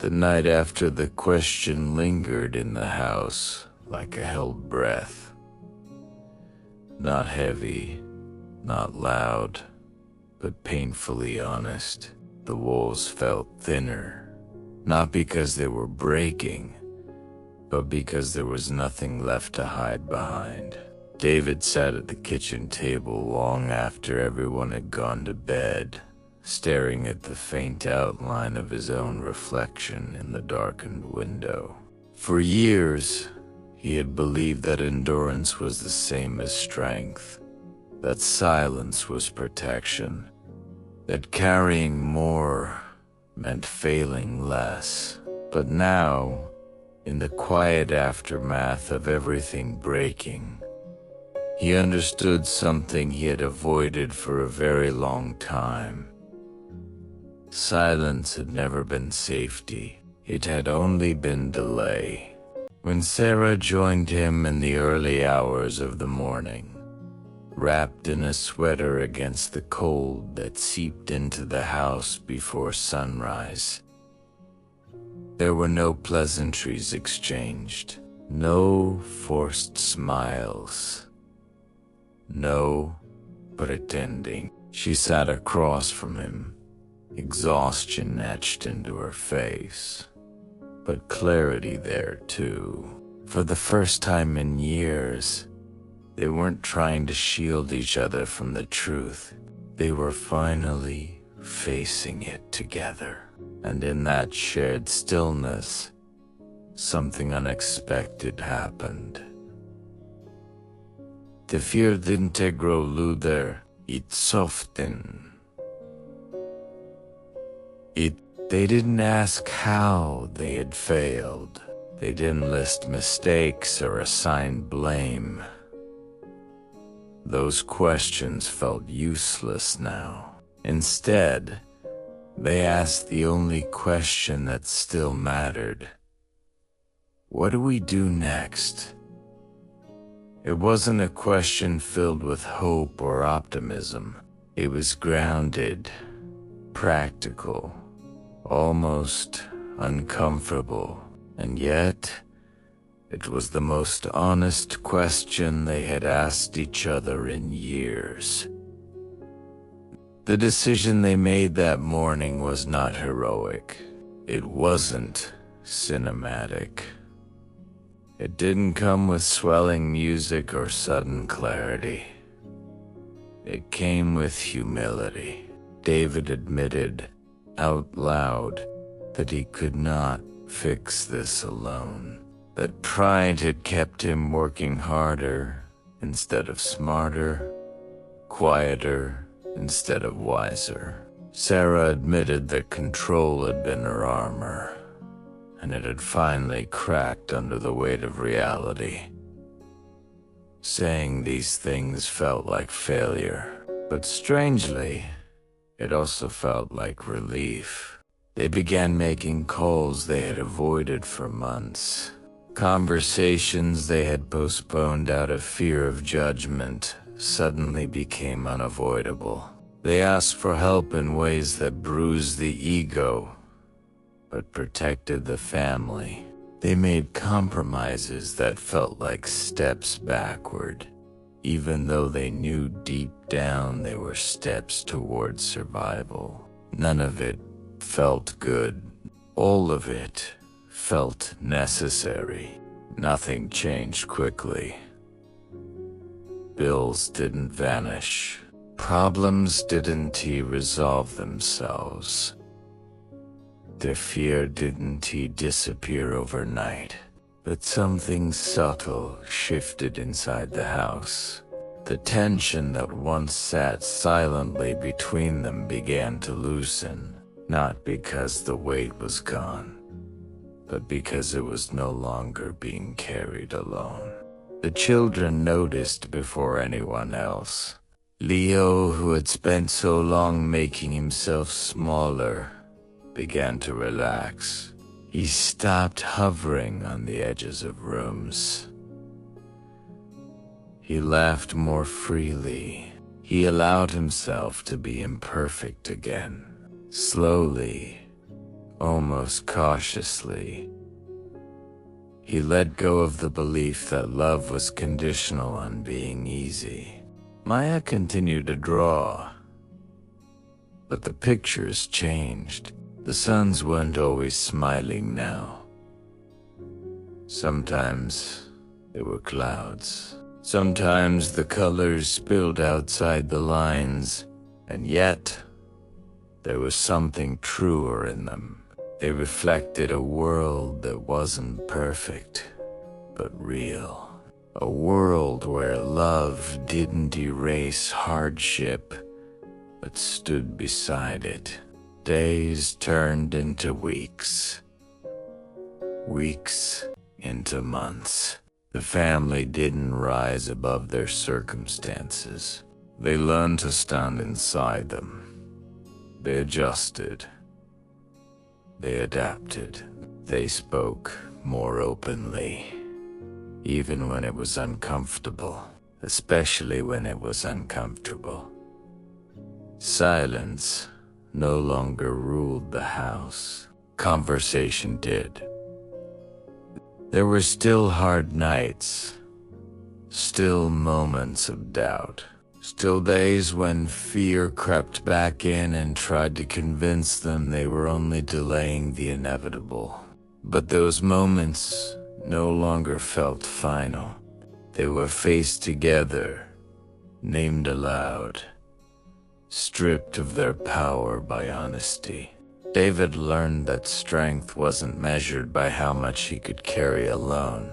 The night after, the question lingered in the house like a held breath. Not heavy, not loud, but painfully honest. The walls felt thinner, not because they were breaking, but because there was nothing left to hide behind. David sat at the kitchen table long after everyone had gone to bed, staring at the faint outline of his own reflection in the darkened window. For years, he had believed that endurance was the same as strength, that silence was protection, that carrying more meant failing less. But now, in the quiet aftermath of everything breaking, he understood something he had avoided for a very long time. Silence had never been safety. It had only been delay. When Sarah joined him in the early hours of the morning, wrapped in a sweater against the cold that seeped into the house before sunrise, there were no pleasantries exchanged, no forced smiles, no pretending. She sat across from him, exhaustion etched into her face, but clarity there too. For the first time in years, they weren't trying to shield each other from the truth. They were finally facing it together. And in that shared stillness, something unexpected happened. Det fjärde integro luder it soften. They didn't ask how they had failed. They didn't list mistakes or assign blame. Those questions felt useless now. Instead, they asked the only question that still mattered. What do we do next? It wasn't a question filled with hope or optimism. It was grounded, practical, almost uncomfortable, and yet it was the most honest question they had asked each other in years. The decision they made that morning was not heroic. It wasn't cinematic. It didn't come with swelling music or sudden clarity. It came with humility. David admitted out loud that he could not fix this alone, that pride had kept him working harder instead of smarter, quieter instead of wiser. Sarah admitted that control had been her armor, and it had finally cracked under the weight of reality. Saying these things felt like failure, but strangely, it also felt like relief. They began making calls they had avoided for months, conversations they had postponed out of fear of judgment suddenly became unavoidable. They asked for help in ways that bruised the ego, but protected the family. They made compromises that felt like steps backward, even though they knew deep down they were steps towards survival. None of it felt good. All of it felt necessary. Nothing changed quickly. Bills didn't vanish. Problems didn't resolve themselves. The fear didn't disappear overnight. But something subtle shifted inside the house. The tension that once sat silently between them began to loosen, not because the weight was gone, but because it was no longer being carried alone. The children noticed before anyone else. Leo, who had spent so long making himself smaller, began to relax. He stopped hovering on the edges of rooms. He laughed more freely. He allowed himself to be imperfect again. Slowly, almost cautiously. He let go of the belief that love was conditional on being easy. Maya continued to draw, but the pictures changed. The suns weren't always smiling now. Sometimes there were clouds. Sometimes the colors spilled outside the lines, and yet there was something truer in them. They reflected a world that wasn't perfect, but real. A world where love didn't erase hardship, but stood beside it. Days turned into weeks. Weeks into months. The family didn't rise above their circumstances. They learned to stand inside them. They adjusted. They adapted. They spoke more openly, even when it was uncomfortable, especially when it was uncomfortable. Silence no longer ruled the house. Conversation did. There were still hard nights, still moments of doubt, still days when fear crept back in and tried to convince them they were only delaying the inevitable. But those moments no longer felt final. They were faced together, named aloud, stripped of their power by honesty. David learned that strength wasn't measured by how much he could carry alone,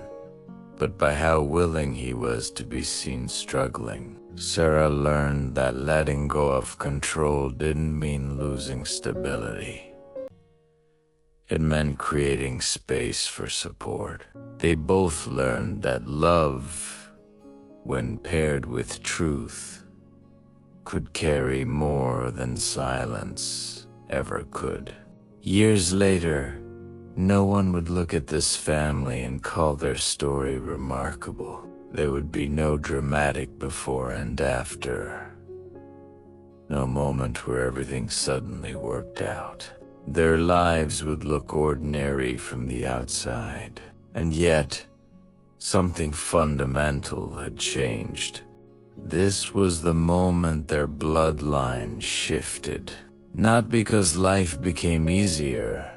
but by how willing he was to be seen struggling. Sarah learned that letting go of control didn't mean losing stability. It meant creating space for support. They both learned that love, when paired with truth, could carry more than silence ever could. Years later, no one would look at this family and call their story remarkable. There would be no dramatic before and after. No moment where everything suddenly worked out. Their lives would look ordinary from the outside. And yet, something fundamental had changed. This was the moment their bloodline shifted. Not because life became easier,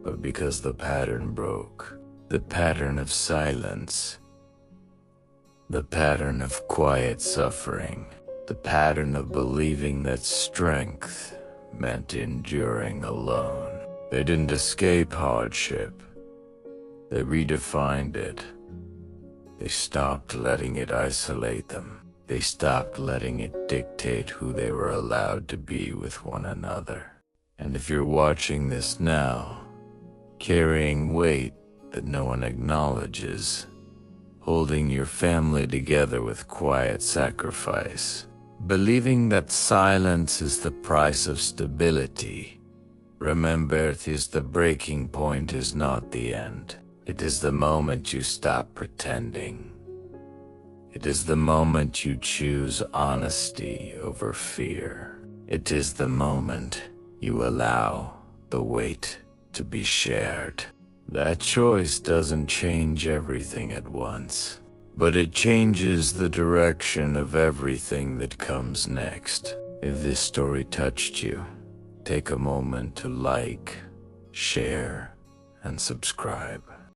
but because the pattern broke. The pattern of silence. The pattern of quiet suffering. The pattern of believing that strength meant enduring alone. They didn't escape hardship. They redefined it. They stopped letting it isolate them. They stopped letting it dictate who they were allowed to be with one another. And if you're watching this now, carrying weight that no one acknowledges, holding your family together with quiet sacrifice, believing that silence is the price of stability, remember, it is the breaking point is not the end. It is the moment you stop pretending. It is the moment you choose honesty over fear. It is the moment you allow the weight to be shared. That choice doesn't change everything at once, but it changes the direction of everything that comes next. If this story touched you, take a moment to like, share, and subscribe.